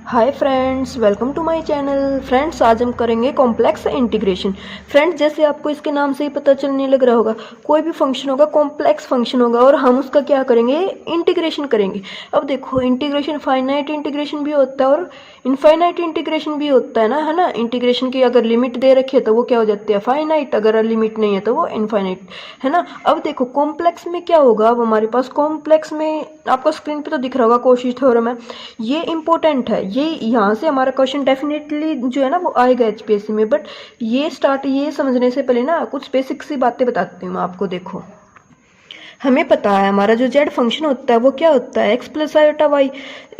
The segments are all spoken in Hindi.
Hi friends, welcome to my channel. Friends, आज हम करेंगे कॉम्प्लेक्स इंटीग्रेशन। फ्रेंड्स, जैसे आपको इसके नाम से ही पता चलने लग रहा होगा, कोई भी फंक्शन होगा कॉम्प्लेक्स फंक्शन होगा और हम उसका क्या करेंगे, इंटीग्रेशन करेंगे। अब देखो, इंटीग्रेशन फाइनाइट इंटीग्रेशन भी होता है और इनफाइनाइट इंटीग्रेशन भी होता है ना। इंटीग्रेशन की अगर लिमिट दे रखी है तो वो क्या हो जाती है, फाइनाइट। अगर लिमिट नहीं है तो वो इनफाइनाइट, है ना। अब देखो कॉम्प्लेक्स में क्या होगा, अब हमारे पास कॉम्प्लेक्स में आपको स्क्रीन पे तो दिख रहा होगा कॉची थ्योरम है। ये इंपॉर्टेंट है, ये यहाँ से हमारा क्वेश्चन डेफिनेटली जो है ना वो आएगा एचपीएससी में। बट ये समझने से पहले ना कुछ बेसिक सी बातें बताती हूँ मैं आपको। देखो, हमें पता है हमारा जो जेड फंक्शन होता है वो क्या होता है, एक्स प्लस आयोटा वाई,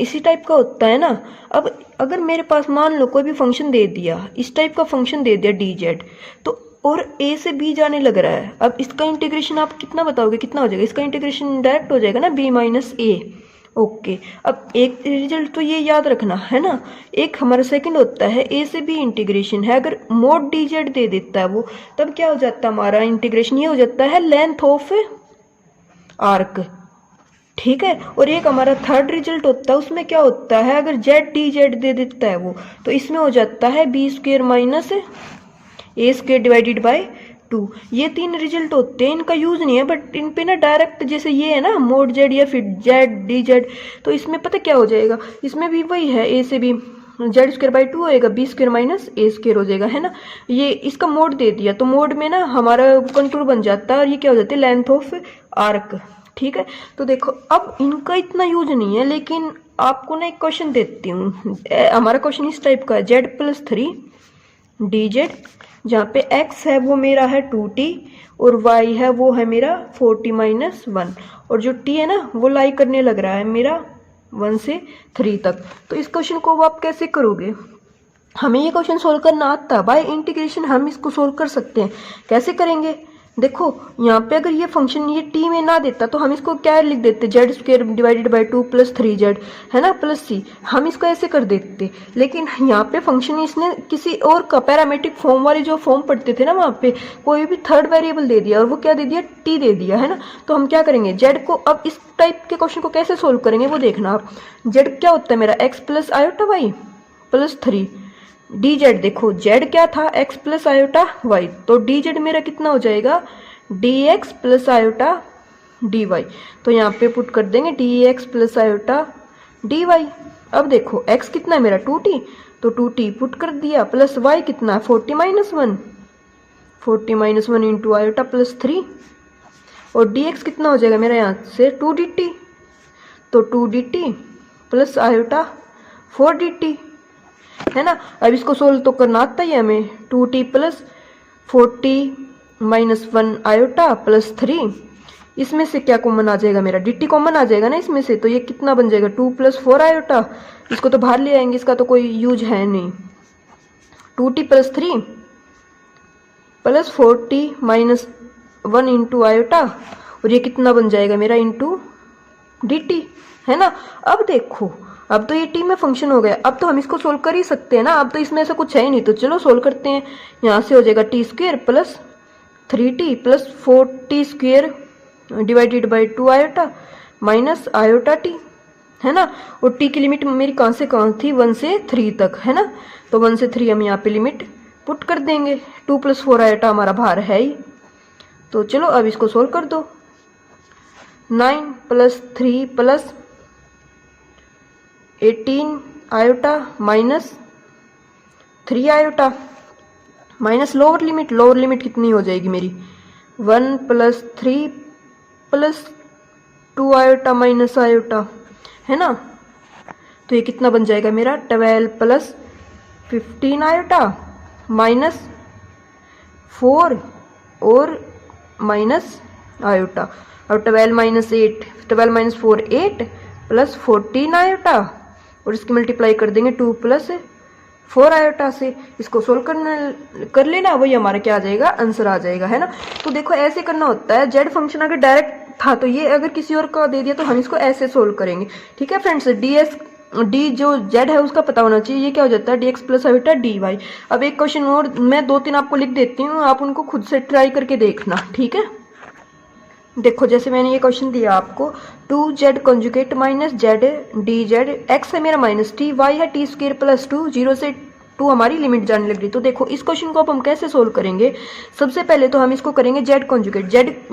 इसी टाइप का होता है ना। अब अगर मेरे पास मान लो कोई भी फंक्शन दे दिया, इस टाइप का फंक्शन दे दिया डी जेड, तो और ए से बी जाने लग रहा है। अब इसका इंटीग्रेशन आप कितना बताओगे, कितना हो जाएगा, इसका इंटीग्रेशन डायरेक्ट हो जाएगा ना, बी माइनस ए। ओके, अब एक रिजल्ट तो ये याद रखना है ना। एक हमारा सेकंड होता है ए से बी इंटीग्रेशन है। अगर मोड डी जेड दे देता है वो, तब क्या हो जाता है हमारा इंटीग्रेशन, ये हो जाता है लेंथ ऑफ आर्क। ठीक है, और एक हमारा थर्ड रिजल्ट होता है, उसमें क्या होता है, अगर जेड डी जेड दे देता है वो, तो इसमें हो जाता है B square minus A square divided by 2। ये तीन रिजल्ट होते हैं, इनका यूज नहीं है, बट इन पे ना डायरेक्ट जैसे ये है ना मोड जेड या फिर जेड डी जेड, तो इसमें पता क्या हो जाएगा, इसमें भी वही है, ए से बी जेड स्क्वेयर बाई 2 होएगा, B square minus A square हो जाएगा, है ना। ये इसका मोड दे दिया तो मोड में ना हमारा कंटूर बन जाता है और ये क्या हो जाता है, लेंथ ऑफ आर्क। ठीक है, तो देखो अब इनका इतना यूज नहीं है, लेकिन आपको ना एक क्वेश्चन देती हूँ। हमारा क्वेश्चन इस टाइप का है, जेड प्लस 3 डी जेड, जहाँ पे x है वो मेरा है 2t और y है वो है मेरा 40 माइनस 1, और जो t है ना वो लाई करने लग रहा है मेरा 1 से 3 तक। तो इस क्वेश्चन को आप कैसे करोगे, हमें ये क्वेश्चन सोल्व करना आता है बाय इंटीग्रेशन, हम इसको सोल्व कर सकते हैं। कैसे करेंगे, देखो यहाँ पे अगर ये फंक्शन ये टी में ना देता तो हम इसको क्या लिख देते, Z square divided by 2 plus 3z, है ना, प्लस सी, हम इसको ऐसे कर देते। लेकिन यहाँ पे फंक्शन इसने किसी और का पैरामेट्रिक फॉर्म वाले जो फॉर्म पढ़ते थे ना, वहाँ पे कोई भी थर्ड वेरिएबल दे दिया और वो क्या दे दिया, टी दे दिया, है ना। तो हम क्या करेंगे, जेड को अब इस टाइप के क्वेश्चन को कैसे सोल्व करेंगे वो देखना आप। जेड क्या होता है मेरा, X plus iota Y plus 3 D Z. देखो जेड क्या था, एक्स प्लस आयोटा वाई, तो डी जेड मेरा कितना हो जाएगा, D X plus iota D Y. तो यहाँ पे पुट कर देंगे D X plus iota D Y. अब देखो एक्स कितना है मेरा 2t, तो 2t पुट कर दिया, प्लस वाई कितना है 40 minus 1, 40 minus 1 into iota plus 3, और डी एक्स कितना हो जाएगा मेरा यहाँ से 2dt, तो 2dt प्लस आयोटा 4dt, है ना। अब इसको सोल्व तो करना आता ही है हमें, 2t plus 40 minus 1 iota plus 3, इसमें से क्या कॉमन आ जाएगा मेरा, dt कॉमन आ जाएगा ना इसमें से, तो ये कितना बन जाएगा 2 प्लस 4 आयोटा, इसको तो बाहर ले आएंगे, इसका तो कोई यूज है नहीं। 2t plus 3 plus 40 minus 1 into iota, और ये कितना बन जाएगा मेरा इंटू dt, है ना। अब देखो, अब तो ये टी में फंक्शन हो गया, अब तो हम इसको सोल्व कर ही सकते हैं ना, अब तो इसमें ऐसा कुछ है ही नहीं, तो चलो सोल्व करते हैं। यहाँ से हो जाएगा T square plus 3t plus 4t square divided by 2 iota minus iota T, है ना। और टी की लिमिट मेरी कहाँ से कहाँ थी, 1 से 3 तक, है ना। तो 1 से 3 हम यहाँ पे लिमिट पुट कर देंगे, 2 प्लस 4 आयोटा हमारा बाहर है ही। तो चलो अब इसको सोल्व कर दो, 9 plus 3 plus 18 iota minus 3 iota minus lower limit कितनी हो जाएगी मेरी, 1 plus 3 plus 2 iota minus iota, है ना। तो ये कितना बन जाएगा मेरा, 12 प्लस 15 आयोटा माइनस 4 और माइनस आयोटा। और 12 माइनस 8, 12 माइनस 4 8 प्लस 14 आयोटा, और इसकी मल्टीप्लाई कर देंगे 2 प्लस 4 आयोटा से। इसको सोल्व कर लेना, वही हमारा क्या आ जाएगा, आंसर आ जाएगा, है ना। तो देखो ऐसे करना होता है, जेड फंक्शन अगर डायरेक्ट था तो ये अगर किसी और का दे दिया तो हम इसको ऐसे सोल्व करेंगे। ठीक है फ्रेंड्स, डी जो जेड है उसका पता होना चाहिए, ये क्या हो जाता है D X plus iota D Y. अब एक क्वेश्चन और मैं 2-3 आपको लिख देती हूँ, आप उनको खुद से ट्राई करके देखना, ठीक है। देखो जैसे मैंने ये क्वेश्चन दिया आपको, 2z conjugate minus Z D Z, x है मेरा माइनस टी, वाई है टी स्क्र प्लस 2, 0 से 2 हमारी लिमिट जाने लग रही। तो देखो इस क्वेश्चन को अब हम कैसे सोल्व करेंगे। सबसे पहले तो हम इसको करेंगे जेड कॉन्जुगेट।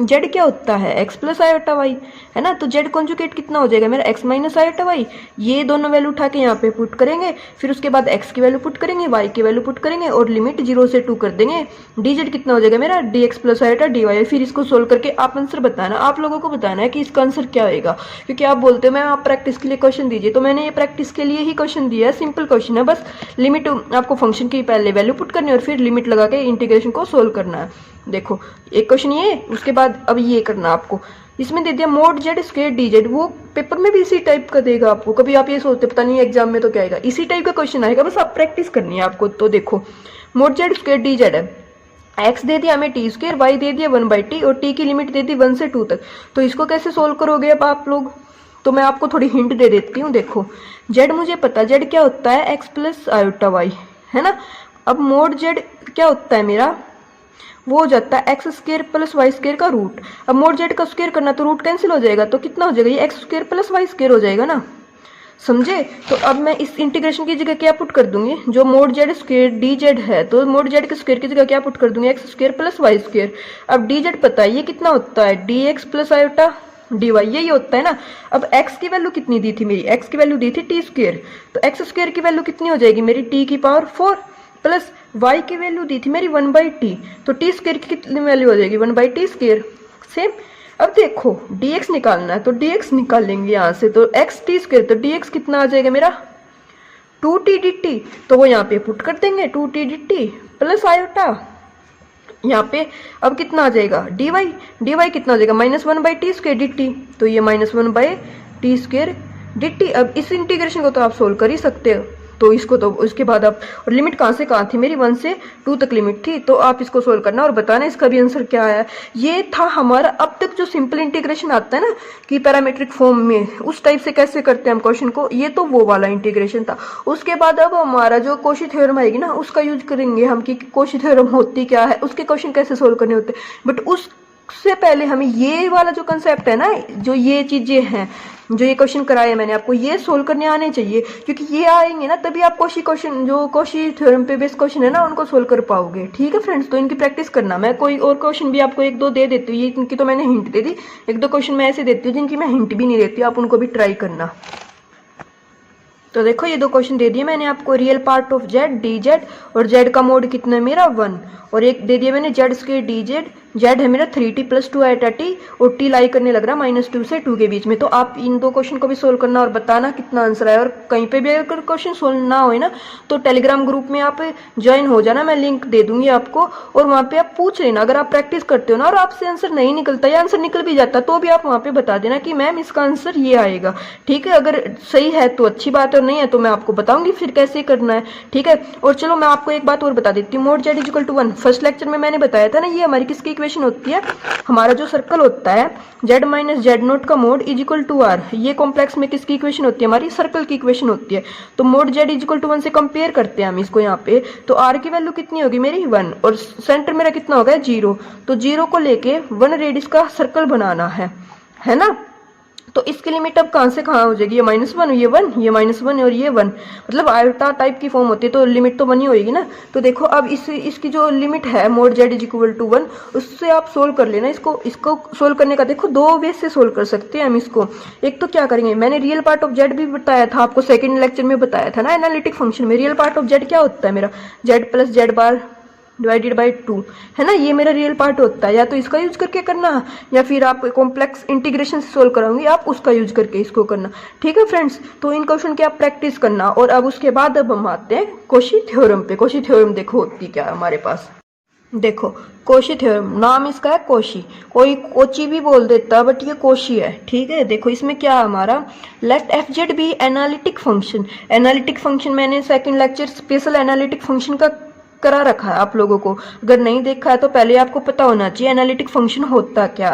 जेड क्या होता है, एक्स प्लस आयोटा वाई, है ना। तो जेड कॉन्जुगेट कितना हो जाएगा मेरा, एक्स माइनस आयोटा वाई। ये दोनों वैल्यू उठा के यहाँ पे पुट करेंगे, फिर उसके बाद एक्स की वैल्यू पुट करेंगे, वाई की वैल्यू पुट करेंगे और लिमिट 0 से 2 कर देंगे। डी जेड कितना हो जाएगा मेरा, D X plus iota D Y. फिर इसको सोल्व करके आप आंसर बताना, आप लोगों को बताना है कि इसका आंसर क्या होगा। क्योंकि आप बोलते हो मैम आप प्रैक्टिस के लिए क्वेश्चन दीजिए, तो मैंने ये प्रैक्टिस के लिए ही क्वेश्चन दिया है। सिंपल क्वेश्चन है, बस लिमिट आपको फंक्शन की पहले वैल्यू पुट करनी है और फिर लिमिट लगा के इंटीग्रेशन को सोल्व करना है। देखो एक क्वेश्चन ये, उसके बाद अब ये करना आपको। इसमें दे दिया mod Z square D Z, वो पेपर में भी इसी टाइप का देगा आपको। कभी आप ये सोचते पता नहीं एग्जाम में तो क्या आएगा, इसी टाइप का क्वेश्चन आएगा, बस आप प्रैक्टिस करनी है आपको। तो देखो mode Z square D Z है, एक्स दे दिया हमें टी स्क्वायर, वाई दे दिया 1/t और टी की लिमिट दे दी 1 से 2 तक। तो इसको कैसे सोल्व करोगे अब आप लोग, तो मैं आपको थोड़ी हिंट दे देती हूँ। देखो जेड मुझे पता, जेड क्या होता है, एक्स प्लस आयोटा वाई, है ना। अब मोड जेड क्या होता है मेरा, वो हो जाता है X square plus Y square का रूट। अब मोड जेड का स्क्वायर करना तो रूट कैंसिल हो जाएगा, तो कितना हो जाएगा, ये X square plus Y square हो जाएगा ना, समझे। तो अब मैं इस इंटीग्रेशन की जगह क्या पुट कर दूंगी, जो mode Z square D Z है, तो मोड जेड के स्क्वायर की जगह क्या पुट कर दूंगी, X square plus Y square. अब डी जेड पता है ये कितना होता है, D X plus iota D Y, यही होता है ना। अब x की वैल्यू कितनी दी थी मेरी, x की वैल्यू दी थी टी स्क्वायर, तो एक्स स्क्वायर की वैल्यू कितनी हो जाएगी मेरी, t की पावर 4 प्लस y की वैल्यू दी थी मेरी 1/t, तो t स्क्वायर की कितनी वैल्यू हो जाएगी 1/t स्क्वायर। सेम अब देखो dx निकालना है, तो dx निकाल लेंगे यहाँ से, तो x t स्क्वायर, तो dx कितना आ जाएगा मेरा 2t dt, तो वो यहाँ पे पुट कर देंगे 2t dt प्लस आयोटा यहाँ पे। अब कितना आ जाएगा dy कितना हो जाएगा -1/t स्क्वायर dt, तो ये -1/t स्क्वायर dt। अब इस इंटीग्रेशन को तो आप सोल्व कर ही सकते हो, तो इसको तो उसके बाद आप, और लिमिट कहाँ से कहाँ थी मेरी 1 से 2 तक लिमिट थी, तो आप इसको सोल्व करना और बताना इसका भी आंसर क्या आया। ये था हमारा अब तक जो सिंपल इंटीग्रेशन आता है ना कि पैरामीट्रिक फॉर्म में, उस टाइप से कैसे करते हैं हम क्वेश्चन को, ये तो वो वाला इंटीग्रेशन था। उसके बाद अब हमारा जो कोशी थ्योरम आएगी ना, उसका यूज करेंगे हम कि कोशी थ्योरम होती क्या है, उसके क्वेश्चन कैसे सोल्व करने होते हैं। बट उससे पहले हमें ये वाला जो कंसेप्ट है ना, जो ये चीजें हैं, जो ये क्वेश्चन कराए मैंने आपको, ये सोल्व करने आने चाहिए। क्योंकि ये आएंगे ना तभी आप क्वेश्चन जो कोशी थ्योरम पे बेस्ड क्वेश्चन है ना, उनको सोल्व कर पाओगे। ठीक है फ्रेंड्स, तो इनकी प्रैक्टिस करना। मैं कोई और क्वेश्चन भी आपको 1-2 दे देती हूँ, ये इनकी तो मैंने हिंट दे दी, 1-2 क्वेश्चन मैं ऐसे देती हूँ जिनकी मैं हिंट भी नहीं देती, आप उनको भी ट्राई करना। तो देखो ये 2 क्वेश्चन दे दिए मैंने आपको, real part of Z D z, और जेड का मोड कितना है मेरा 1, और एक दे दिया मैंने Z square D Z, Z है मेरा 3t + 2 आयोटा t, और t लाई करने लग रहा -2 से 2 के बीच में। तो आप इन 2 क्वेश्चन को भी सोल्व करना और बताना कितना आंसर आया। और कहीं पे भी अगर क्वेश्चन सोल्व ना हो ना, तो टेलीग्राम ग्रुप में आप ज्वाइन हो जाना, मैं लिंक दे दूंगी आपको, और वहाँ पे आप पूछ लेना। अगर आप प्रैक्टिस करते हो ना और आपसे आंसर नहीं निकलता या आंसर निकल भी जाता, तो भी आप वहाँ पे बता देना कि मैम इसका आंसर ये आएगा। ठीक है, अगर सही है तो अच्छी बात है, और नहीं है तो मैं आपको बताऊंगी फिर कैसे करना है। ठीक है, और चलो मैं आपको एक बात और बता देती हूँ, मोड जेड = 1 फर्स्ट लेक्चर में मैंने बताया था ना, ये हमारी किसकी इक्वेशन होती है, हमारा जो सर्कल होता है z - z0 का मोड = r, ये कॉम्प्लेक्स में किसकी इक्वेशन होती है, हमारी सर्कल की इक्वेशन होती है। तो मोड z = 1 से कंपेयर करते हैं हम इसको यहाँ पे, तो r की वैल्यू कितनी होगी मेरी 1, और सेंटर मेरा कितना होगा 0, तो 0 को लेके 1 रेडियस का सर्कल बनाना है ना। तो इसकी लिमिट अब कहाँ से कहाँ हो जाएगी, ये -1, ये 1, ये -1 और ये 1, मतलब आयोटा टाइप की फॉर्म होती है, तो लिमिट तो 1 ही होगी ना। तो देखो अब इसकी जो लिमिट है मोड z = 1, उससे आप सोल्व कर लेना इसको सोल्व करने का देखो 2 वे से सोल्व कर सकते हैं हम इसको। एक तो क्या करेंगे, मैंने रियल पार्ट ऑफ z भी बताया था आपको, सेकेंड लेक्चर में बताया था ना एनालिटिक फंक्शन में। रियल पार्ट ऑफ z क्या होता है मेरा, z + z' / 2, है ना, ये मेरा रियल पार्ट होता है। या तो इसका यूज करके करना, या फिर आप कॉम्प्लेक्स इंटीग्रेशन से सोल्व कराऊंगी, आप उसका यूज करके इसको करना। ठीक है फ्रेंड्स, तो इन क्वेश्चन की आप प्रैक्टिस करना। और अब उसके बाद अब हम आते हैं कोशी थ्योरम पे। कोशी थ्योरम देखो होती क्या है हमारे पास, देखो कोशी थ्योरम, नाम इसका है कोशी, कोई कोची भी बोल देता है, बट ये कोशी है। ठीक है, देखो इसमें क्या है हमारा, let fz be analytic function. Analytic function मैंने second lecture special analytic function का करा रखा है आप लोगों को, अगर नहीं देखा है तो पहले आपको पता होना चाहिए एनालिटिक फंक्शन होता क्या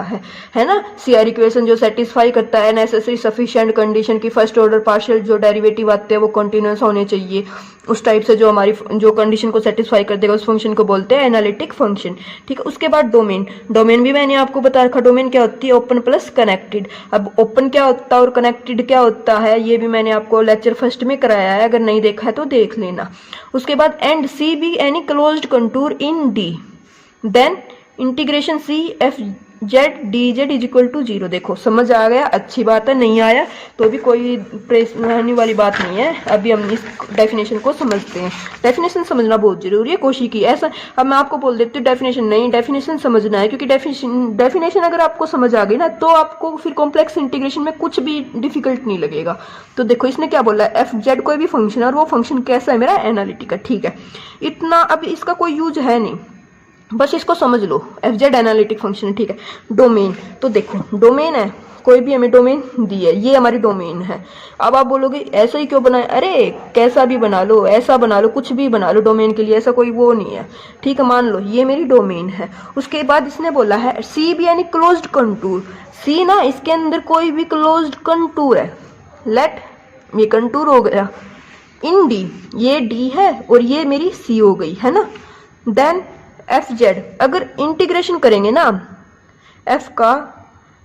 है ना। सीआर इक्वेशन जो सेटिस्फाई करता है नेसेसरी सफिशिएंट कंडीशन की फर्स्ट ऑर्डर पार्शियल जो डेरिवेटिव आते हैं वो कंटिन्यूअस होने चाहिए, उस टाइप से जो हमारी जो कंडीशन को सेटिस्फाई कर देगा उस फंक्शन को बोलते हैं एनालिटिक फंक्शन, ठीक है। उसके बाद डोमेन भी मैंने आपको बता रखा, डोमेन क्या होती है, ओपन प्लस कनेक्टेड। अब ओपन क्या होता है और कनेक्टेड क्या होता है ये भी मैंने आपको लेक्चर फर्स्ट में कराया है, अगर नहीं देखा है तो देख लेना। उसके बाद and C be any closed contour in D, then integration C F Z D Z is equal to 0। देखो समझ आ गया, अच्छी बात है, नहीं आया तो भी कोई परेशानी वाली बात नहीं है। अभी हम इस डेफिनेशन को समझते हैं, डेफिनेशन समझना बहुत जरूरी है कोशी की। ऐसा अब मैं आपको बोल देती हूँ डेफिनेशन नहीं, डेफिनेशन समझना है, क्योंकि डेफिनेशन अगर आपको समझ आ गई ना तो आपको फिर कॉम्प्लेक्स इंटीग्रेशन में कुछ भी डिफिकल्ट नहीं लगेगा। तो देखो इसने क्या बोला, एफ जेड कोई भी फंक्शन है और वो फंक्शन कैसा है, मेरा एनालिटिक है, ठीक है। इतना अब इसका कोई यूज है नहीं, बस इसको समझ लो, एफ जेड एनालिटिक फंक्शन है, ठीक है। डोमेन, तो देखो डोमेन है, कोई भी हमें डोमेन दी है, ये हमारी डोमेन है। अब आप बोलोगे ऐसा ही क्यों बनाए, अरे कैसा भी बना लो, ऐसा बना लो, कुछ भी बना लो डोमेन के लिए, ऐसा कोई वो नहीं है, ठीक है। मान लो ये मेरी डोमेन है। उसके बाद इसने बोला है सी भी यानी क्लोज्ड कंटूर, सी ना इसके अंदर कोई भी क्लोज्ड कंटूर है, लेट ये कंटूर हो गया इन डी, ये डी है और ये मेरी सी हो गई है ना। देन एफ जेड, अगर इंटीग्रेशन करेंगे ना एफ का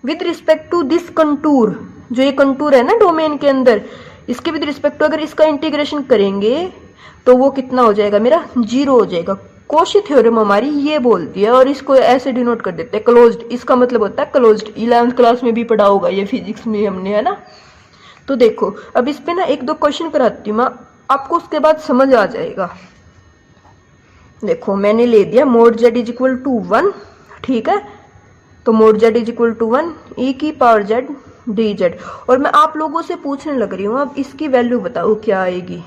with respect to this contour, जो ये कंटूर है ना डोमेन के अंदर, इसके विद रिस्पेक्ट टू अगर इसका इंटीग्रेशन करेंगे तो वो कितना हो जाएगा, मेरा 0 हो जाएगा। कोशी थ्योरम हमारी ये बोलती है, और इसको ऐसे डिनोट कर देते हैं क्लोज्ड, इसका मतलब होता है क्लोज्ड। 11th क्लास में भी पढ़ा होगा ये, फिजिक्स में हमने, है ना। तो देखो अब इस पे ना 1-2 क्वेश्चन कराती हूँ मैं आपको, उसके बाद समझ आ जाएगा। देखो मैंने ले दिया mod Z is equal to 1, ठीक है। तो mod Z is equal to 1 E की पावर जेड डी जेड, और मैं आप लोगों से पूछने लग रही हूँ अब इसकी वैल्यू बताओ क्या आएगी।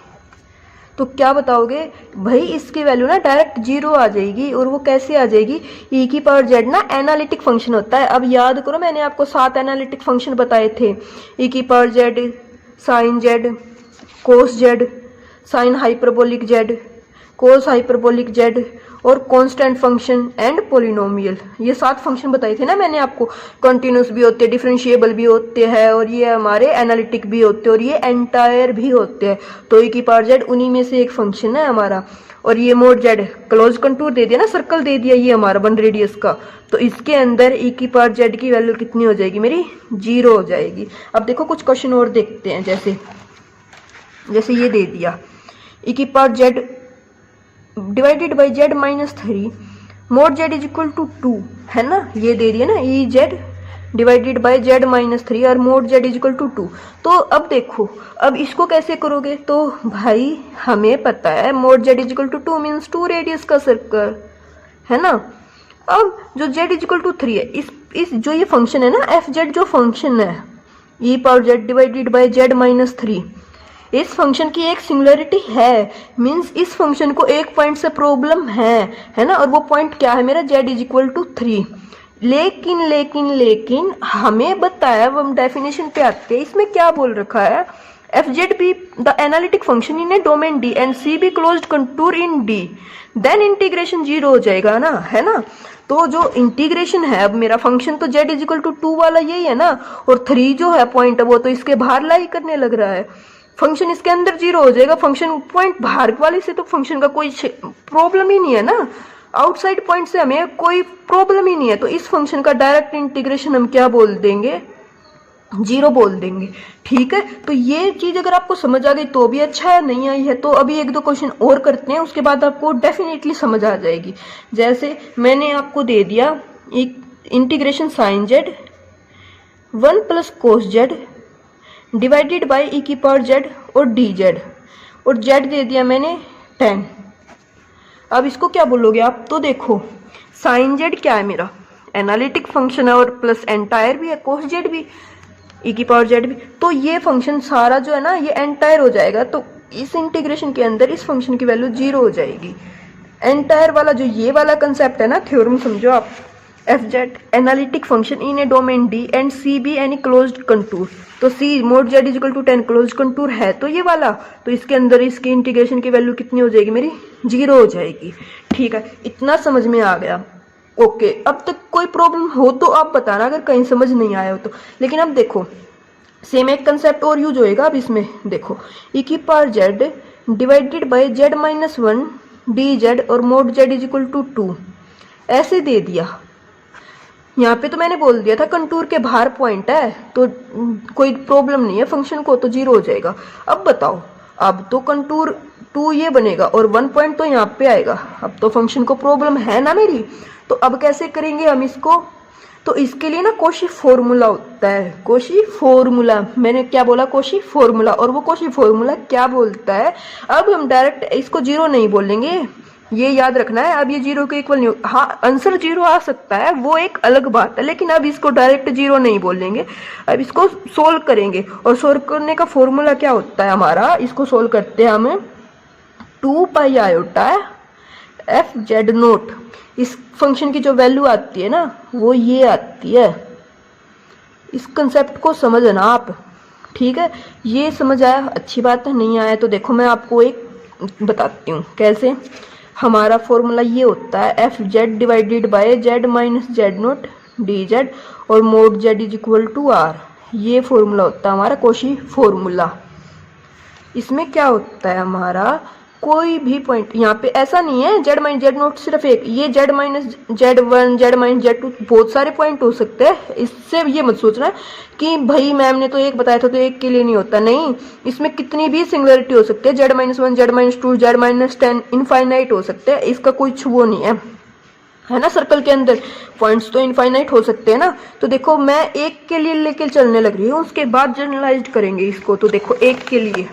तो क्या बताओगे भाई, इसकी वैल्यू ना डायरेक्ट 0 आ जाएगी, और वो कैसे आ जाएगी, ई की पावर जेड ना एनालिटिक फंक्शन होता है। अब याद करो मैंने आपको 7 एनालिटिक फंक्शन बताए थे, ई की power z, sine z, cos z, sine hyperbolic z, cos hyperbolic z, और कांस्टेंट फंक्शन एंड पोलिनोमियल, ये 7 फंक्शन बताए थे ना मैंने आपको। कंटिन्यूस भी होते हैं, डिफरेंशिएबल भी होते हैं, और ये हमारे एनालिटिक भी होते हैं, और ये एंटायर भी होते हैं। तो ई की पावर जेड उन्हीं में से एक फंक्शन है हमारा। और ये मोड जेड क्लोज कंटूर दे दिया ना, सर्कल दे दिया ये हमारा 1 रेडियस का, तो इसके अंदर ई की पावर जेड की वैल्यू कितनी हो जाएगी, मेरी 0 हो जाएगी। अब देखो कुछ क्वेश्चन और देखते हैं, जैसे ये दे दिया ई की power Z divided by Z -3 mod Z is equal to 2, है ना, ये दे दिया ना, E Z divided by Z -3 और mod Z is equal to 2। तो अब देखो अब इसको कैसे करोगे, तो भाई हमें पता है mod Z is equal to 2 means 2 radius का सर्कल, है ना। अब जो जेड इज इक्वल टू 3 है, इस जो ये फंक्शन है ना एफ जेड, जो फंक्शन है E power Z divided by Z -3, इस फंक्शन की एक सिंगुलरिटी है, मींस इस फंक्शन को एक पॉइंट से प्रॉब्लम है ना, और वो पॉइंट क्या है मेरा, z इज इक्वल टू 3। लेकिन हमें बताया, वो हम डेफिनेशन पे आते हैं, इसमें क्या बोल रखा है, F Z be the analytic function in a domain D and C be closed contour in D, then integration 0 हो जाएगा ना, है ना। तो जो इंटीग्रेशन है, अब मेरा फंक्शन तो z इज इक्वल टू 2 वाला यही है ना, और 3 जो है पॉइंट वो तो इसके बाहर लाई करने लग रहा है, फंक्शन इसके अंदर 0 हो जाएगा। फंक्शन पॉइंट बाहर वाले से तो फंक्शन का कोई प्रॉब्लम ही नहीं है ना, आउटसाइड पॉइंट से हमें कोई प्रॉब्लम ही नहीं है, तो इस फंक्शन का डायरेक्ट इंटीग्रेशन हम क्या बोल देंगे, 0 बोल देंगे, ठीक है। तो ये चीज अगर आपको समझ आ गई तो भी अच्छा है, नहीं आई है तो अभी 1-2 क्वेश्चन और करते हैं, उसके बाद आपको डेफिनेटली समझ आ जाएगी। जैसे मैंने आपको दे दिया integration sine z 1 plus cos z divided by e की पावर जेड और डी जेड, और जेड दे दिया मैंने 10। अब इसको क्या बोलोगे आप, तो देखो साइन जेड क्या है, मेरा एनालिटिक फंक्शन है, और प्लस एंटायर भी है, कोस जेड भी, ई की पावर जेड भी, तो ये फंक्शन सारा जो है ना ये एंटायर हो जाएगा। तो इस इंटीग्रेशन के अंदर इस फंक्शन की वैल्यू 0 हो जाएगी। एंटायर वाला जो ये वाला कंसेप्ट है ना, थ्योरम समझो आप, f z analytic function in a domain D and C be any closed contour. तो C mod Z is equal to 10 close contour है तो ये वाला, तो इसके अंदर इसकी इंटीग्रेशन की वैल्यू कितनी हो जाएगी मेरी 0 हो जाएगी। ठीक है, इतना समझ में आ गया। ओके, अब तक कोई प्रॉब्लम हो तो आप बताना अगर कहीं समझ नहीं आया हो तो। लेकिन अब देखो सेम एक कंसेप्ट और यूज होएगा। अब इसमें देखो ई की power Z divided by Z minus 1 d z और mod Z is equal to 2 ऐसे दे दिया। यहाँ पे तो मैंने बोल दिया था कंटूर के बाहर पॉइंट है तो कोई प्रॉब्लम नहीं है, फंक्शन को तो 0 हो जाएगा। अब बताओ, अब तो कंटूर 2 ये बनेगा और 1 पॉइंट तो यहाँ पे आएगा। अब तो फंक्शन को प्रॉब्लम है ना मेरी, तो अब कैसे करेंगे हम इसको? तो इसके लिए ना कोशी फॉर्मूला होता है। कोशी फॉर्मूला, मैंने क्या बोला? कोशी फॉर्मूला। और वो कोशी फॉर्मूला क्या बोलता है? अब हम डायरेक्ट इसको 0 नहीं बोलेंगे, ये याद रखना है। अब ये 0 के इक्वल नहीं, हाँ आंसर 0 आ सकता है, वो एक अलग बात है, लेकिन अब इसको डायरेक्ट 0 नहीं बोलेंगे। अब इसको सोल्व करेंगे और सोल्व करने का फॉर्मूला क्या होता है हमारा? इसको सोल्व करते हैं हमें 2 pi iota F Z note. इस फंक्शन की जो वैल्यू आती है ना वो ये आती है। इस कंसेप्ट को समझना आप, ठीक है? ये समझ आया? अच्छी बात है। नहीं आया तो देखो मैं आपको एक बताती हूँ कैसे। हमारा फॉर्मूला ये होता है F Z divided by Z minus Z not d z और mod Z is equal to R. ये फॉर्मूला होता है हमारा कोशी फॉर्मूला। इसमें क्या होता है हमारा, कोई भी पॉइंट यहाँ पे ऐसा नहीं है जेड माइनस जेड नोट सिर्फ एक, ये Z minus Z 1 Z minus Z 2 बहुत सारे पॉइंट हो सकते हैं। इससे ये मत सोचना कि भाई मैम ने तो एक बताया था तो एक के लिए नहीं होता, नहीं, इसमें कितनी भी सिंगुलरिटी हो सकती है। Z minus 1 Z minus 2 Z minus 10 infinite हो सकते हैं, इसका कोई वो नहीं है ना। सर्कल के अंदर पॉइंट्स तो इनफाइनाइट हो सकते हैं ना। तो देखो मैं एक के लिए लेके चलने लग रही हूँ, उसके बाद जनरलाइज करेंगे इसको। तो देखो एक के लिए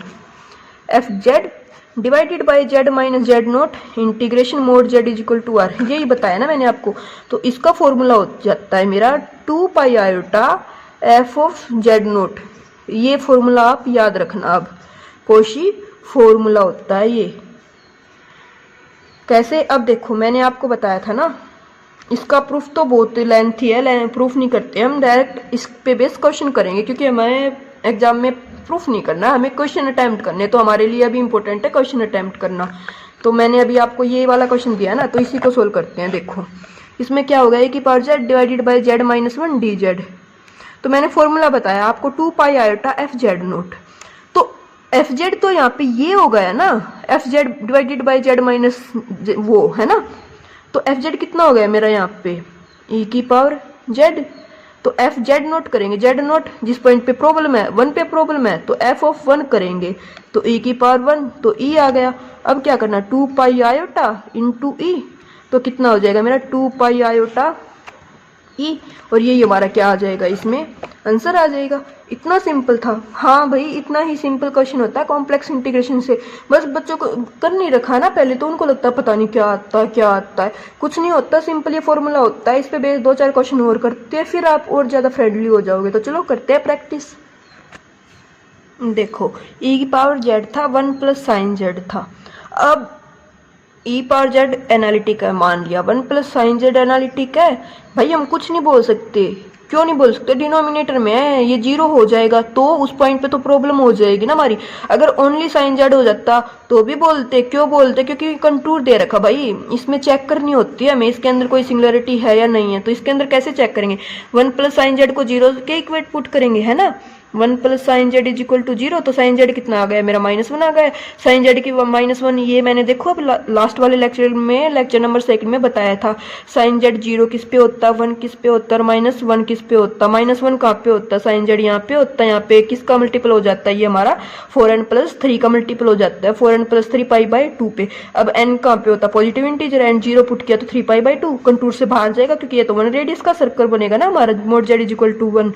F Z divided by Z minus Z naught integration mod Z is equal to R, यही बताया ना मैंने आपको। तो इसका फॉर्मूला हो जाता है मेरा 2 pi iota F of Z naught. ये फॉर्मूला आप याद रखना। अब कोशी फॉर्मूला होता है ये। कैसे? अब देखो मैंने आपको बताया था ना, इसका प्रूफ तो बहुत लेंथी है, प्रूफ नहीं करते हम, डायरेक्ट इस पे बेस क्वेश्चन करेंगे क्योंकि हमें एग्जाम में प्रूफ नहीं करना, हमें क्वेश्चन अटेम्प्ट करने। तो हमारे लिए अभी इंपॉर्टेंट है क्वेश्चन अटेम्प्ट करना। तो मैंने अभी आपको ये वाला क्वेश्चन दिया ना, तो इसी को सोल्व करते हैं। देखो इसमें क्या होगा, ए की power Z divided by Z minus 1 d Z. तो मैंने फॉर्मूला बताया आपको 2 pi iota F Z note. तो एफ जेड तो यहाँ पे ये हो गया ना, f Z divided by Z minus वो है ना। तो एफ जेड कितना हो गया मेरा यहाँ पे, ई की पावर जेड। तो एफ जेड नोट करेंगे, जेड नोट जिस पॉइंट पे प्रॉब्लम है 1 पे प्रॉब्लम है, तो एफ ऑफ 1 करेंगे तो ई की पावर 1, तो ई आ गया। अब क्या करना, 2 पाई आयोटा इंटू ई, तो कितना हो जाएगा मेरा 2 पाई आयोटा ई, और ये हमारा क्या आ जाएगा, इसमें आंसर आ जाएगा। इतना सिंपल था। हाँ भाई इतना ही सिंपल क्वेश्चन होता है कॉम्प्लेक्स इंटीग्रेशन से। बस बच्चों को कर नहीं रखा ना पहले, तो उनको लगता है पता नहीं क्या आता है क्या आता है। कुछ नहीं होता, सिंपल ये फॉर्मूला होता है। इस पे बेस 2-4 क्वेश्चन और करते हैं, फिर आप और ज़्यादा फ्रेंडली हो जाओगे। तो चलो करते हैं प्रैक्टिस। देखो ई की पावर जेड था, 1 प्लस साइन जेड था। अब ई पावर जेड एनालिटिक है, मान लिया 1 प्लस साइन जेड एनालिटिक है। भाई हम कुछ नहीं बोल सकते। क्यों नहीं बोल सकते? डिनोमिनेटर में है, ये 0 हो जाएगा तो उस पॉइंट पे तो प्रॉब्लम हो जाएगी ना हमारी। अगर ओनली साइन जेड हो जाता तो भी बोलते। क्यों बोलते? क्योंकि कंटूर दे रखा भाई, इसमें चेक करनी होती है हमें इसके अंदर कोई सिंगुलरिटी है या नहीं है। तो इसके अंदर कैसे चेक करेंगे, 1 प्लस साइन जेड को 0 के इक्वेट पुट करेंगे, है ना। 1 plus sine Z is equal to 0, तो साइन जेड कितना आ गया मेरा -1 आ गया। साइन जेड की -1 ये मैंने देखो अब लास्ट वाले लेक्चर में, लेक्चर नंबर 2 में बताया था। साइन जेड 0 किस पे होता है, 1 किस पे होता है, -1 किस पे होता है। -1 कहाँ पे होता है, साइन जेड यहाँ पे होता है। यहाँ पे किसका मल्टीपल हो जाता है, ये हमारा 4n प्लस 3 का मल्टीपल हो जाता है, 4n प्लस 3 पाई बाई 2 पे। अब n कहाँ पे होता है, पॉजिटिव इंटीजर, एंड 0 पुट किया तो 3 पाई बाई 2 कंटूर से बाहर जाएगा, क्योंकि ये तो 1 रेडियस का सर्कल बनेगा ना हमारा, mod Z is equal to 1।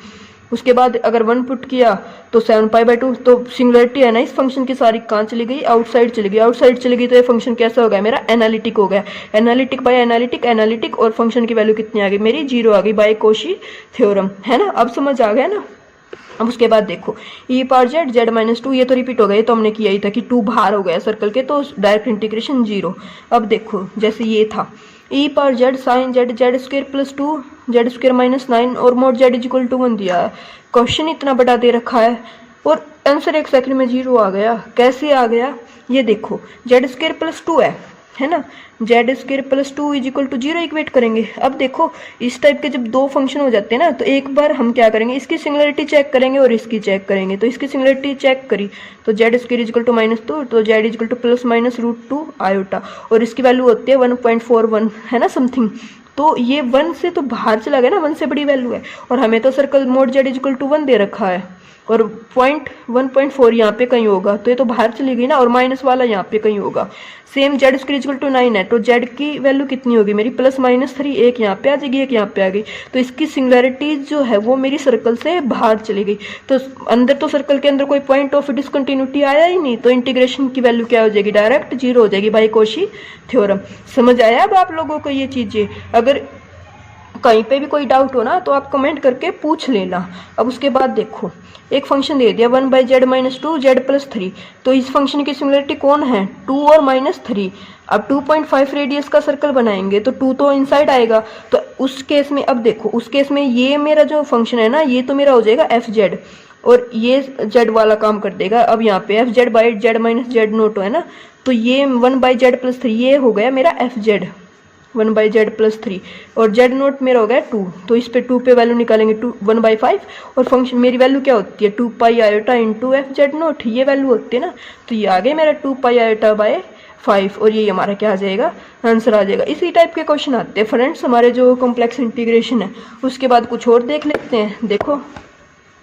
उसके बाद अगर 1 पुट किया तो 7 पाई बाई 2, तो सिंगुलरिटी है ना इस फंक्शन की सारी कहाँ चली गई, आउटसाइड चली गई। आउटसाइड चली गई तो ये फंक्शन कैसा हो गया मेरा, एनालिटिक हो गया। एनालिटिक बाय एनालिटिक, एनालिटिक, और फंक्शन की वैल्यू कितनी आ गई मेरी, 0 आ गई बाय कोशी थ्योरम, है ना। अब समझ आ गया ना। अब उसके बाद देखो e power z z minus two, ये तो रिपीट हो गया, ये तो हमने किया ही था कि 2 बाहर हो गया सर्कल के, तो डायरेक्ट इंटीग्रेशन 0। अब देखो जैसे ये था e power z sine z z square plus 2 z square minus 9 और mod Z is equal to 1 दिया है। क्वेश्चन इतना बड़ा दे रखा है और आंसर 1 सेकंड में 0 आ गया। कैसे आ गया ये देखो, जेड स्क्र प्लस 2 है ना, Z square plus 2 is equal to 0 equate करेंगे। अब देखो इस टाइप के जब दो फंक्शन हो जाते हैं ना, तो एक बार हम क्या करेंगे, इसकी सिंगुलरिटी चेक करेंगे और इसकी चेक करेंगे। तो इसकी सिंगुलरिटी चेक करी तो Z square is equal to -2, तो Z is equal to plus minus √2 iota, और इसकी वैल्यू होती है 1.41 है ना समथिंग। तो ये 1 से तो बाहर चला गया ना, 1 से बड़ी वैल्यू है, और हमें तो circle mod Z is equal to 1 दे रखा है और 1.4 यहाँ पे कहीं होगा, तो ये तो बाहर चली गई ना, और माइनस वाला यहाँ पे कहीं होगा। Same Z square equal to 9 है, तो जेड की वैल्यू कितनी होगी मेरी +-3, एक यहाँ पे आ जाएगी एक यहाँ पे आ गई, तो इसकी सिंगुलरिटी जो है वो मेरी सर्कल से बाहर चली गई। तो अंदर तो सर्कल के अंदर कोई पॉइंट ऑफ डिसकंटिन्यूटी आया ही नहीं, तो इंटीग्रेशन की वैल्यू क्या हो जाएगी, डायरेक्ट 0 हो जाएगी बाय कॉची थ्योरम। समझ आया अब आप लोगों को ये चीज़ें? अगर कहीं पे भी कोई डाउट हो ना तो आप कमेंट करके पूछ लेना। अब उसके बाद देखो एक फंक्शन दे दिया 1/z-2 z+3, तो इस फंक्शन की सिमिलरिटी कौन है, 2 और -3। अब 2.5 रेडियस का सर्कल बनाएंगे तो 2 तो इनसाइड आएगा, तो उस केस में अब देखो उस केस में ये मेरा जो फंक्शन है ना, ये तो मेरा हो जाएगा f(z) और ये z वाला काम कर देगा। अब यहाँ पे f(z/z-z0) है ना, तो ये 1/z+3 ये हो गया मेरा f(z) 1/z+3 और z0 मेरा हो गया 2, तो इस पे 2 पे वैल्यू निकालेंगे 1/5, और फंक्शन मेरी वैल्यू क्या होती है 2 पाई आयोटा इंटू f(z0), ये वैल्यू होती है ना, तो ये आ गया मेरा 2 पाई आयोटा बाय 5, और ये हमारा क्या आ जाएगा, आंसर आ जाएगा। इसी टाइप के क्वेश्चन आते हैं फ्रेंड्स हमारे जो कॉम्प्लेक्स इंटीग्रेशन है। उसके बाद कुछ और देख लेते हैं। देखो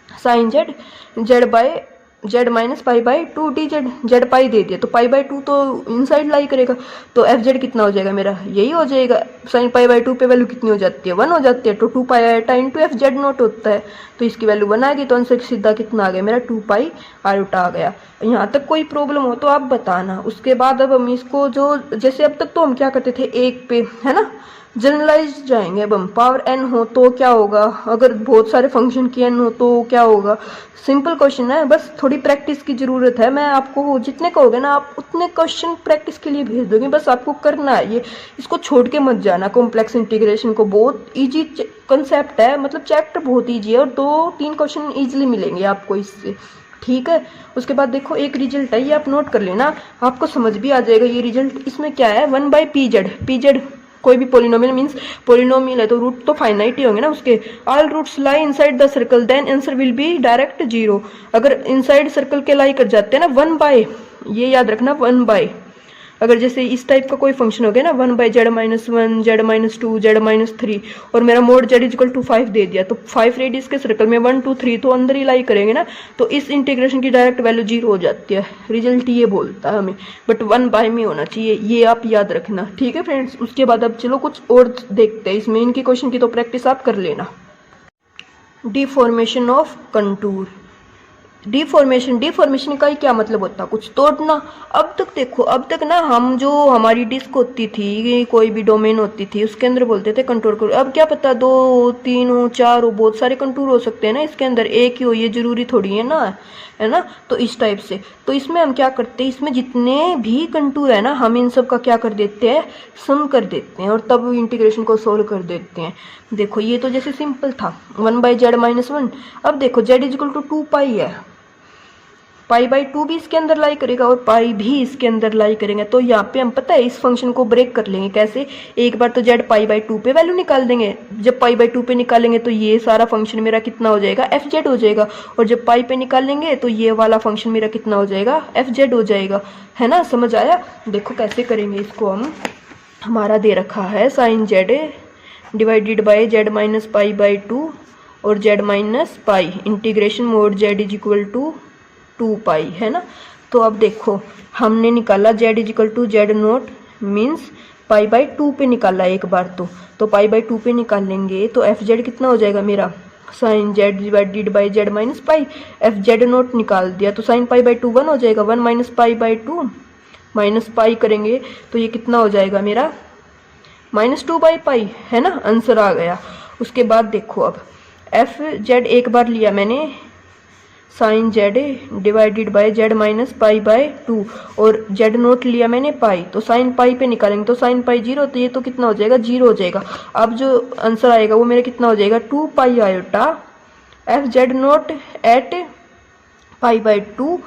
sine z z by z -π/2 dz, z pi दे दिया तो π/2 तो इनसाइड लाई करेगा, तो f(z) कितना हो जाएगा मेरा, यही हो जाएगा। साइन π/2 पे वैल्यू कितनी हो जाती है, 1 हो जाती है, तो 2 पाई आयोटा इंटू f(z0) होता है, तो इसकी वैल्यू 1 आ गई, तो आंसर सीधा कितना आ गया मेरा 2 पाई आयोटा आ गया। यहाँ तक कोई प्रॉब्लम हो तो आप बताना। उसके बाद अब हम इसको जो जैसे अब तक तो हम क्या करते थे एक पे है ना, जनरलाइज जाएंगे। अब हम पावर n हो तो क्या होगा, अगर बहुत सारे फंक्शन की n हो तो क्या होगा। सिंपल क्वेश्चन है, बस थोड़ी प्रैक्टिस की ज़रूरत है। मैं आपको जितने कहोगे ना आप उतने क्वेश्चन प्रैक्टिस के लिए भेज दोगे, बस आपको करना है ये, इसको छोड़ के मत जाना। कॉम्प्लेक्स इंटीग्रेशन को बहुत इजी कंसेप्ट है, मतलब चैप्टर बहुत इजी है और 2-3 क्वेश्चन ईजिली मिलेंगे आपको इससे, ठीक है। उसके बाद देखो एक रिजल्ट है, ये आप नोट कर लेना, आपको समझ भी आ जाएगा ये रिजल्ट। इसमें क्या है 1/pz, pz कोई भी पोलिनोमियल मीन्स पोलिनोमियल है तो रूट तो फाइनाइट ही होंगे ना उसके। All roots lie inside the circle then answer will be direct 0। अगर इनसाइड सर्कल के लाई कर जाते हैं ना 1/, ये याद रखना 1/, अगर जैसे इस टाइप का कोई फंक्शन हो गया ना 1/z-1 z-2 z-3 और मेरा मोड z इक्वल टू 5 दे दिया, तो 5 रेडियस के सर्कल में 1 2 3 तो अंदर ही लाई करेंगे ना, तो इस इंटीग्रेशन की डायरेक्ट वैल्यू 0 हो जाती है। रिजल्ट ये बोलता है हमें, बट 1/, में होना चाहिए, ये आप याद रखना, ठीक है फ्रेंड्स। उसके बाद अब चलो कुछ और देखते हैं इसमें, इनकी क्वेश्चन की तो प्रैक्टिस आप कर लेना। डिफॉर्मेशन ऑफ कंटूर, डिफॉर्मेशन का ही क्या मतलब होता है, कुछ तोड़ना। अब तक देखो, अब तक ना हम जो हमारी डिस्क होती थी, कोई भी डोमेन होती थी, उसके अंदर बोलते थे कंटूर करो। अब क्या पता 2 3 हो 4 हो, बहुत सारे कंटूर हो सकते हैं ना इसके अंदर, एक ही हो ये जरूरी थोड़ी है ना, तो इस टाइप से। तो इसमें हम क्या करते हैं, इसमें जितने भी कंटूर है ना हम इन सब का क्या कर देते हैं, सम कर देते हैं और तब इंटीग्रेशन को सोल्व कर देते हैं। देखो ये तो जैसे सिंपल था 1/z-1, अब देखो z इक्वल टू 2 पाई है, π/2 भी इसके अंदर लाई करेगा और पाई भी इसके अंदर लाई करेंगे, तो यहाँ पे हम पता है इस फंक्शन को ब्रेक कर लेंगे। कैसे, एक बार तो z π/2 पे वैल्यू निकाल देंगे, जब π/2 पे निकालेंगे तो ये सारा फंक्शन मेरा कितना हो जाएगा, f(z) हो जाएगा, और जब पाई पे निकालेंगे तो ये वाला फंक्शन मेरा कितना हो जाएगा, f(z) हो जाएगा, है ना। समझ आया। देखो कैसे करेंगे इसको हम, हमारा दे रखा है sine z divided by z -π/2 और z -π integration mod z is equal to 2 pi, है ना। तो अब देखो हमने निकाला z equal to z0 means π/2 पे निकाला एक बार, तो π/2 पे निकालेंगे तो f(z) कितना हो जाएगा मेरा, sine z divided by z -π, f(z0) निकाल दिया तो साइन π/2 1 हो जाएगा, 1 - π/2 माइनस पाई करेंगे तो ये कितना हो जाएगा मेरा -2/π, है ना, आंसर आ गया। उसके बाद देखो अब f(z) एक बार लिया मैंने sine Z divided by Z minus pi by 2, और जेड नोट लिया मैंने पाई, तो साइन पाई पे निकालेंगे तो साइन पाई 0, तो ये तो कितना हो जाएगा 0 हो जाएगा। अब जो आंसर आएगा वो मेरा कितना हो जाएगा 2 pi iota F Z naught at pi by 2,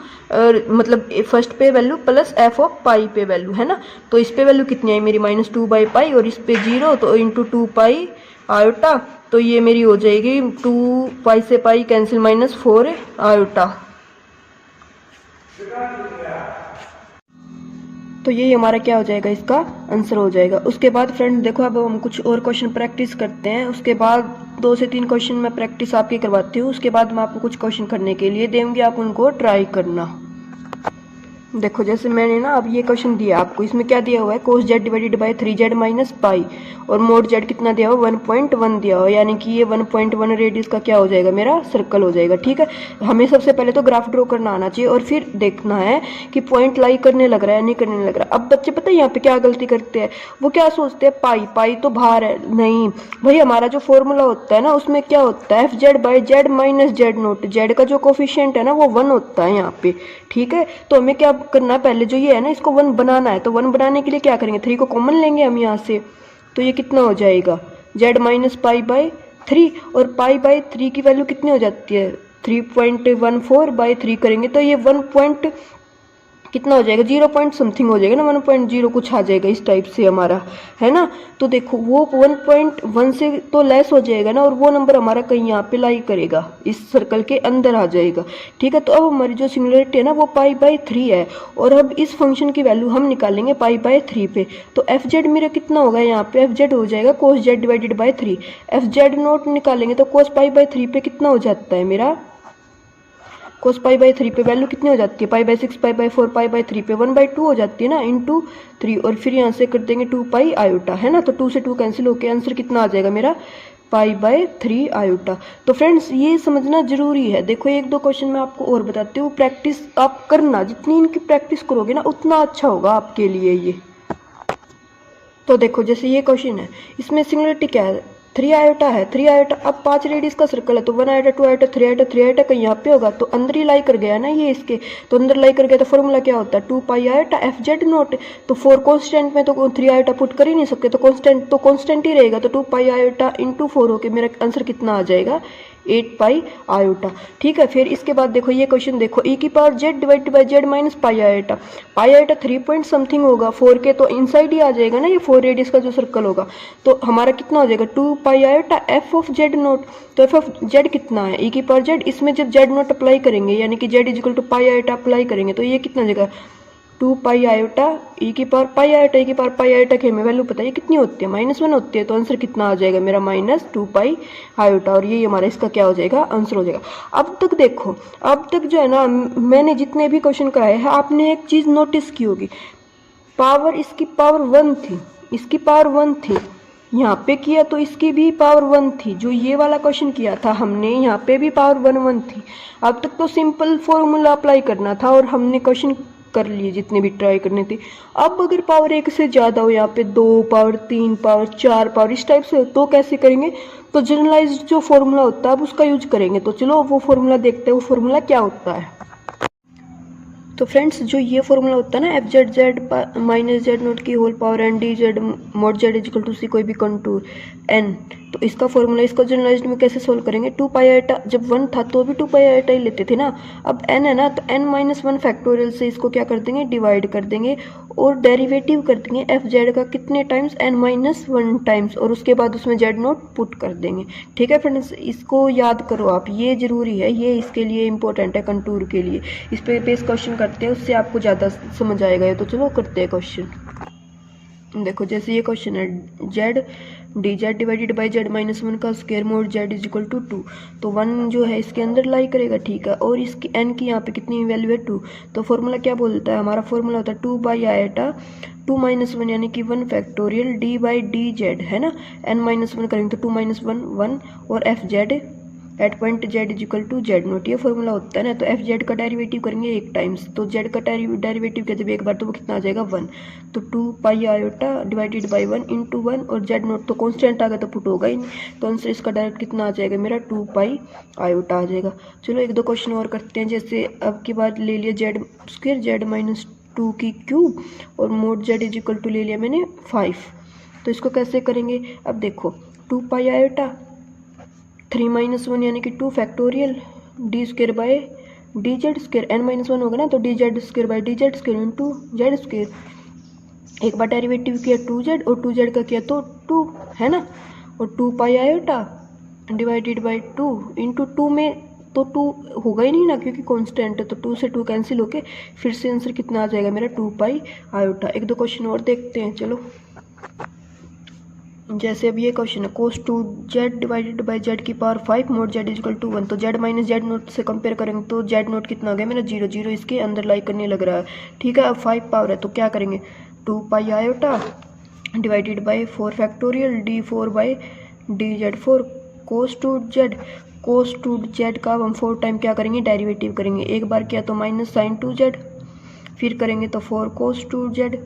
मतलब फर्स्ट पे value plus F of pi पे वैल्यू है ना। तो इस पे वैल्यू कितनी आई मेरी -2 बाई पाई, और इस पे 0 तो इंटू 2 पाई आयोटा, तो ये मेरी हो जाएगी 2 पाई से पाई कैंसिल -4 आयोटा। तो यही हमारा क्या हो जाएगा, इसका आंसर हो जाएगा। उसके बाद फ्रेंड देखो अब हम कुछ और क्वेश्चन प्रैक्टिस करते हैं, उसके बाद 2 से 3 क्वेश्चन मैं प्रैक्टिस आपकी करवाती हूँ, उसके बाद मैं आपको कुछ क्वेश्चन करने के लिए देंगे, आप उनको ट्राई करना। देखो जैसे मैंने ना अब ये क्वेश्चन दिया आपको, इसमें क्या दिया हुआ है cos z divided by 3z minus pi, और मोड z कितना दिया हुआ 1.1 दिया हुआ, यानी कि ये 1.1 रेडियस का क्या हो जाएगा मेरा सर्कल हो जाएगा। ठीक है, हमें सबसे पहले तो ग्राफ ड्रॉ करना आना चाहिए और फिर देखना है कि पॉइंट लाई करने लग रहा है नहीं करने लग रहा। अब बच्चे पता है यहाँ पे क्या गलती करते हैं, वो क्या सोचते हैं पाई पाई तो बाहर है, नहीं भाई हमारा जो फॉर्मूला होता है ना उसमें क्या होता है F Z by Z minus Z note, Z का जो कोफिशिएंट है ना वो 1 होता है यहाँ पे। ठीक है, तो हमें क्या करना है, पहले जो ये है ना इसको 1 बनाना है, तो 1 बनाने के लिए क्या करेंगे 3 को कॉमन लेंगे हम यहाँ से, तो ये कितना हो जाएगा z माइनस पाई बाई 3, और पाई बाई 3 की वैल्यू कितनी हो जाती है 3.14 बाई 3 करेंगे तो ये 1 कितना हो जाएगा 0 पॉइंट समथिंग हो जाएगा ना, 1.0 कुछ आ जाएगा इस टाइप से हमारा, है ना। तो देखो वो 1.1 से तो लेस हो जाएगा ना, और वो नंबर हमारा कहीं यहाँ पे लाई करेगा, इस सर्कल के अंदर आ जाएगा। ठीक है, तो अब हमारी जो सिंगुलरिटी है ना वो पाई बाई 3 है, और अब इस फंक्शन की वैल्यू हम निकालेंगे पाई बाई 3 पे, तो एफ जेड मेरा कितना होगा यहाँ पे एफ जेड हो जाएगा कोस z divided by 3, F Z note निकालेंगे तो कोस पाई बाई 3 पे कितना हो जाता है मेरा कोस पाई बाई 3 पे वैल्यू कितनी हो जाती है pi by 6 pi by 4 pi by 3 पे 1/2 हो जाती है ना इंटू 3, और फिर यहाँ से कर देंगे 2 पाई आयोटा, है ना। तो 2 से 2 कैंसिल होकर आंसर कितना आ जाएगा मेरा पाई बाई 3 आयोटा। तो फ्रेंड्स ये समझना जरूरी है। देखो 1-2 क्वेश्चन मैं आपको और बताती हूँ, प्रैक्टिस आप करना, जितनी इनकी प्रैक्टिस करोगे ना उतना अच्छा होगा आपके लिए ये। तो देखो जैसे ये क्वेश्चन है, इसमें सिंगुलरिटी क्या है 3 आयोटा है, 3 आयोटा, अब 5 रेडियस का सर्कल है तो 1 आयोटा 2 आयोटा 3 आयोटा 3 आयोटा कहीं यहाँ पे होगा, तो अंदर ही लाई कर गया ना ये इसके, तो अंदर लाई कर गया तो फॉर्मूला क्या होता है 2 pi iota F Z note, तो 4 कॉन्स्टेंट में तो 3 आयोटा पुट कर ही नहीं सकते, तो कॉन्स्टेंट ही रहेगा, तो 2 पाई आयोटा इंटू 4 होके मेरा आंसर कितना आ जाएगा 8 पाई आयोटा। ठीक है, फिर इसके बाद देखो ये क्वेश्चन देखो e की power z divided by z minus pi iota, pi iota 3 point something होगा 4 के, तो इनसाइड ही आ जाएगा ना ये 4 रेडियस का जो सर्कल होगा, तो हमारा कितना हो जाएगा 2 pi iota F of Z note, तो एफ ऑफ जेड कितना है e की पावर z, इसमें जब जेड नोट अप्लाई करेंगे यानी कि z is equal to pi iota apply करेंगे तो ये कितना हो जाएगा 2 पाई आयोटा ई की पावर पाई आयोटा, ई की पावर पाई आयोटा की हमें वैल्यू पता है कितनी होती है -1 होती है, तो आंसर कितना आ जाएगा मेरा -2 पाई आयोटा, और ये हमारा इसका क्या हो जाएगा आंसर हो जाएगा। अब तक देखो, अब तक जो है ना मैंने जितने भी क्वेश्चन कराए हैं आपने एक चीज़ नोटिस की होगी, पावर इसकी पावर 1 थी, इसकी पावर 1 थी, यहाँ पे किया तो इसकी भी पावर 1 थी, जो ये वाला क्वेश्चन किया था हमने यहाँ पे भी पावर 1 थी। अब तक तो सिंपल फॉर्मूला अप्लाई करना था और हमने क्वेश्चन कर लिए जितने भी ट्राई करने थे। अब अगर पावर 1 से ज़्यादा हो, यहाँ पे 2 पावर 3 पावर 4 पावर इस टाइप से हो तो कैसे करेंगे, तो जनरलाइज्ड जो फॉर्मूला होता है अब उसका यूज करेंगे। तो चलो वो फॉर्मूला देखते हैं, वो फॉर्मूला क्या होता है। तो फ्रेंड्स जो ये फॉर्मूला होता है ना f z z minus Z naught की whole power n d z mod z is equal to c कोई भी कंटूर एन, तो इसका फॉर्मूला इसको जनरलाइज्ड में कैसे सोल्व करेंगे 2 पाई आयोटा, जब 1 था तो भी 2 पाई आयोटा ही लेते थे ना, अब n है ना तो n माइनस 1 फैक्टोरियल से इसको क्या कर देंगे डिवाइड कर देंगे, और डेरिवेटिव कर देंगे एफ जेड का कितने टाइम्स n माइनस 1 टाइम्स, और उसके बाद उसमें जेड नोट पुट कर देंगे। ठीक है फ्रेंड्स, इसको याद करो आप, ये जरूरी है, ये इसके लिए इंपॉर्टेंट है कंटूर के लिए। इस पे बेस क्वेश्चन करते हैं उससे आपको ज़्यादा समझ आएगा। तो चलो करते हैं क्वेश्चन। देखो जैसे ये क्वेश्चन है Z D Z divided by Z minus 1 का square mod Z is equal to 2, तो 1 जो है इसके अंदर लाई करेगा, ठीक है, और इसकी n की यहाँ पे कितनी वैल्यू है 2, तो फॉर्मूला क्या बोलता है, हमारा फॉर्मूला होता है 2 बाई आयोटा 2 माइनस 1 यानी कि 1 factorial D by D Z, है ना, n माइनस 1 करेंगे तो 2 माइनस 1 1, और F Z at point Z is equal to Z naught, ये फॉर्मूला होता है ना। तो एफ जेड का डेरिवेटिव करेंगे एक टाइम्स, तो जेड का डेरिवेटिव क्या जब एक बार तो वो कितना आ जाएगा 1, तो 2 pi iota divided by 1 into 1, और जेड नोट तो कॉन्स्टेंट आ गया तो पुट होगा ही नहीं, तो आंसर इसका डायरेक्ट कितना आ जाएगा मेरा 2 पाई आयोटा आ जाएगा। चलो एक दो क्वेश्चन और करते हैं। जैसे अब की बार ले लिया जेड स्क्वायर जेड माइनस 2 की क्यूब और mod Z is equal to ले लिया मैंने 5, तो इसको कैसे करेंगे। अब देखो 2 पाई आयोटा 3 माइनस 1 यानी कि 2 factorial D square by D Z square, N minus 1 होगा ना तो D Z square by D Z square into Z square. एक बार डेरिवेटिव किया 2z और 2z का किया तो 2 है ना, और 2 pi iota divided by 2 into 2 में तो 2 होगा ही नहीं ना क्योंकि कांस्टेंट है, तो 2 से 2 कैंसिल होके फिर से आंसर कितना आ जाएगा मेरा 2 पाई आयोटा। एक दो क्वेश्चन और देखते हैं। चलो जैसे अब ये क्वेश्चन है cos 2z divided by Z की power 5 mod Z is equal to 1, तो जेड माइनस जेड नोट से कंपेयर करेंगे तो जेड नोट कितना हो गया मेरा 0, 0 इसके अंदर लाई करने लग रहा है। ठीक है, अब 5 पावर है तो क्या करेंगे 2 pi iota divided by 4 factorial D 4 by D Z 4 cos 2z का अब हम 4 टाइम क्या करेंगे डेरिवेटिव करेंगे। एक बार किया तो माइनस साइन 2z, फिर करेंगे तो 4 कोस 2z,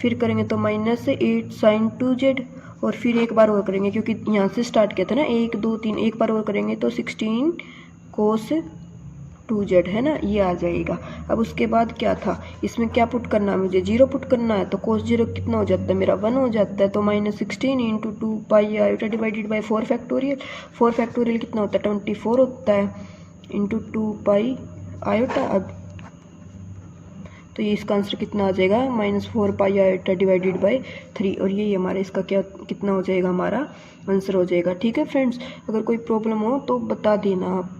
फिर करेंगे तो माइनस 8 साइन 2z, और फिर एक बार और करेंगे क्योंकि यहाँ से स्टार्ट किया था ना 1 2 3, एक बार और करेंगे तो 16 कोस 2z है ना, ये आ जाएगा। अब उसके बाद क्या था इसमें क्या पुट करना है मुझे 0 पुट करना है, तो कोस 0 कितना हो जाता है मेरा 1 हो जाता है, तो minus 16 into 2 pi iota divided by 4 factorial कितना होता है 24 होता है इंटू 2 पाई आयोटा। अब तो ये इसका आंसर कितना आ जाएगा -4 पाई आयोटा डिवाइडेड बाई 3, और ये हमारा इसका क्या कितना हो जाएगा हमारा आंसर हो जाएगा। ठीक है फ्रेंड्स, अगर कोई प्रॉब्लम हो तो बता देना आप।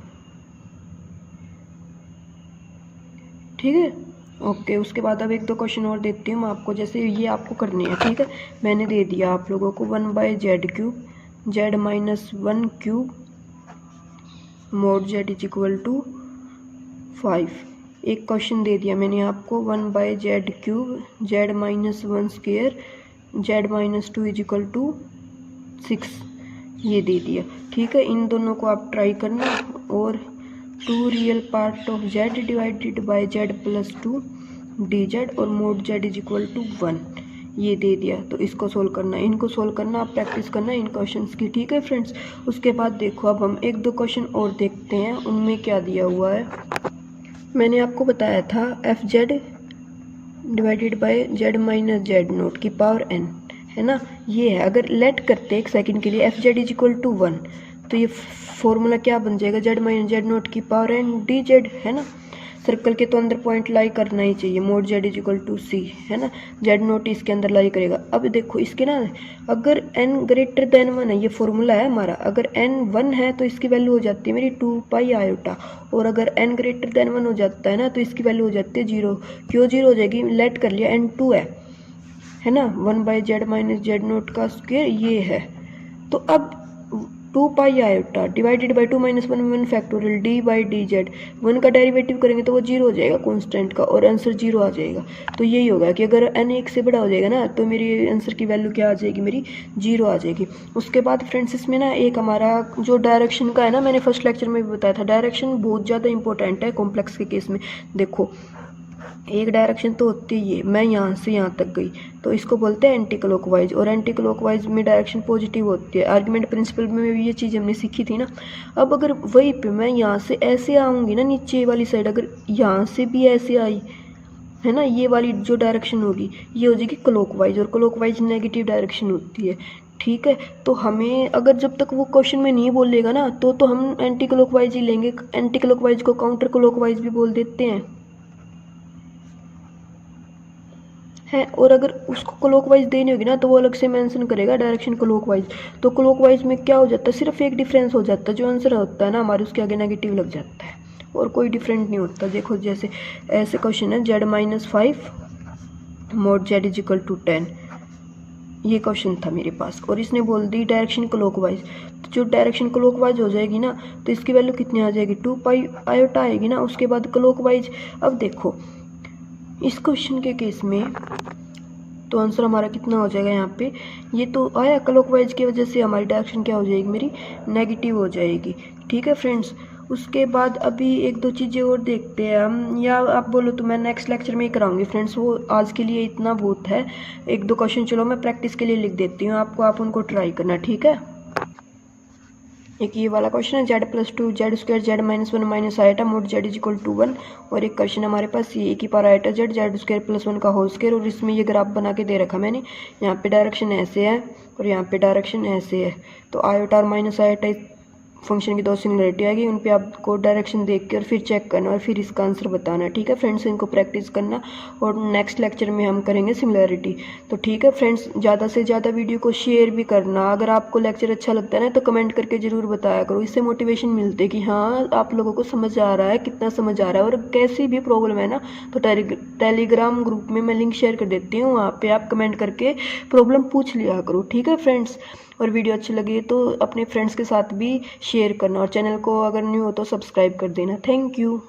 ठीक है, ओके। उसके बाद अब एक दो क्वेश्चन और देती हूँ मैं आपको, जैसे ये आपको करने हैं। ठीक है, मैंने दे दिया आप लोगों को 1 by Z cube Z minus 1 cube mod Z is equal to 5। एक क्वेश्चन दे दिया मैंने आपको 1 by Z cube Z minus 1 square Z minus 2 is equal to 6, ये दे दिया। ठीक है, इन दोनों को आप ट्राई करना, और 2 real part of z divided by z plus 2 d z और mod Z is equal to 1, ये दे दिया। तो इसको सोल्व करना, इनको सोल्व करना, आप प्रैक्टिस करना इन क्वेश्चंस की। ठीक है फ्रेंड्स, उसके बाद देखो अब हम एक दो क्वेश्चन और देखते हैं, उनमें क्या दिया हुआ है। मैंने आपको बताया था F Z divided by Z minus Z naught की पावर n है ना, ये है। अगर लेट करते एक सेकंड के लिए F Z is equal to 1, तो ये फॉर्मूला क्या बन जाएगा जेड माइनस जेड नोट की पावर n डी जेड है ना। सर्कल के तो अंदर पॉइंट लाई करना ही चाहिए, mod Z is equal to c है ना, जेड नोट इसके अंदर लाई करेगा। अब देखो इसके ना अगर n ग्रेटर देन 1 है, ये फॉर्मूला है हमारा, अगर n 1 है तो इसकी वैल्यू हो जाती है मेरी 2 पाई आयोटा, और अगर n ग्रेटर देन 1 हो जाता है ना तो इसकी वैल्यू हो जाती है 0। क्यों 0 हो जाएगी, लेट कर लिया n 2 है ना, 1 by Z minus Z note का स्क्वायर ये है। तो अब 2 pi iota divided by 2 minus 1 factorial D by D Z, 1 का डेरिवेटिव करेंगे तो वो 0 हो जाएगा कांस्टेंट का, और आंसर 0 आ जाएगा। तो यही होगा कि अगर n 1 से बड़ा हो जाएगा ना तो मेरी आंसर की वैल्यू क्या आ जाएगी, मेरी 0 आ जाएगी। उसके बाद फ्रेंड्स इसमें ना एक हमारा जो डायरेक्शन का है ना, मैंने फर्स्ट लेक्चर में भी बताया था, डायरेक्शन बहुत ज़्यादा इंपॉर्टेंट है कॉम्प्लेक्स के केस में। देखो एक डायरेक्शन तो होती है, ये मैं यहाँ से यहाँ तक गई तो इसको बोलते हैं एंटी क्लॉकवाइज, और एंटी क्लॉकवाइज में डायरेक्शन पॉजिटिव होती है। आर्गुमेंट प्रिंसिपल में भी ये चीज़ हमने सीखी थी ना। अब अगर वही पे मैं यहाँ से ऐसे आऊँगी ना नीचे वाली साइड, अगर यहाँ से भी ऐसे आई है ना, ये वाली जो डायरेक्शन होगी ये हो जाएगी क्लॉकवाइज, और क्लॉकवाइज नेगेटिव डायरेक्शन होती है। ठीक है, तो हमें अगर जब तक वो क्वेश्चन में नहीं बोलेगा ना तो हम एंटी क्लॉकवाइज ही लेंगे। एंटी क्लॉकवाइज को काउंटर क्लॉकवाइज भी बोल देते हैं है, और अगर उसको क्लॉकवाइज देनी होगी ना तो वो अलग से मेंशन करेगा डायरेक्शन क्लॉकवाइज। तो क्लॉकवाइज में क्या हो जाता है, सिर्फ एक डिफरेंस हो जाता है, जो आंसर होता है ना हमारे उसके आगे नेगेटिव लग जाता है, और कोई डिफरेंट नहीं होता। देखो जैसे ऐसे क्वेश्चन है Z minus 5 mod Z is equal to 10, ये क्वेश्चन था मेरे पास, और इसने बोल दी डायरेक्शन क्लॉकवाइज। तो जो डायरेक्शन क्लॉकवाइज हो जाएगी ना तो इसकी वैल्यू कितनी आ जाएगी, 2 पाई आयोटा आएगी ना, उसके बाद क्लॉकवाइज। अब देखो इस क्वेश्चन के केस में तो आंसर हमारा कितना हो जाएगा, यहाँ पे ये तो आया क्लॉकवाइज की वजह से हमारी डायरेक्शन क्या हो जाएगी, मेरी नेगेटिव हो जाएगी। ठीक है फ्रेंड्स। उसके बाद अभी एक दो चीज़ें और देखते हैं हम, या आप बोलो तो मैं नेक्स्ट लेक्चर में ही कराऊंगी फ्रेंड्स, वो आज के लिए इतना बहुत है। एक दो क्वेश्चन चलो मैं प्रैक्टिस के लिए लिख देती हूँ आपको, आप उनको ट्राई करना, ठीक है। एक ये वाला क्वेश्चन है z+2 z² z-1 minus iota mod z is equal to 1। और एक क्वेश्चन हमारे पास ये e पावर आइटा z² + 1 का होल स्क्वायर, और इसमें ये ग्राफ बना के दे रखा मैंने। यहाँ पे डायरेक्शन ऐसे है और यहाँ पे डायरेक्शन ऐसे है, तो आयोटा और माइनस आयोटा फंक्शन की दो सिमिलरिटी आएगी, उन पे आपको डायरेक्शन देख के और फिर चेक करना और फिर इसका आंसर बताना, ठीक है फ्रेंड्स। इनको प्रैक्टिस करना और नेक्स्ट लेक्चर में हम करेंगे सिमिलरिटी। तो ठीक है फ्रेंड्स, ज़्यादा से ज़्यादा वीडियो को शेयर भी करना। अगर आपको लेक्चर अच्छा लगता है ना तो कमेंट करके ज़रूर बताया करो, इससे मोटिवेशन मिलती है कि हाँ आप लोगों को समझ आ रहा है, कितना समझ आ रहा है। और कैसी भी प्रॉब्लम है ना तो टेलीग्राम ग्रुप में मैं लिंक शेयर कर देती हूँ, वहाँ पर आप कमेंट करके प्रॉब्लम पूछ लिया करो, ठीक है फ्रेंड्स। और वीडियो अच्छी लगी तो अपने फ्रेंड्स के साथ भी शेयर करना, और चैनल को अगर न्यू हो तो सब्सक्राइब कर देना। Thank you.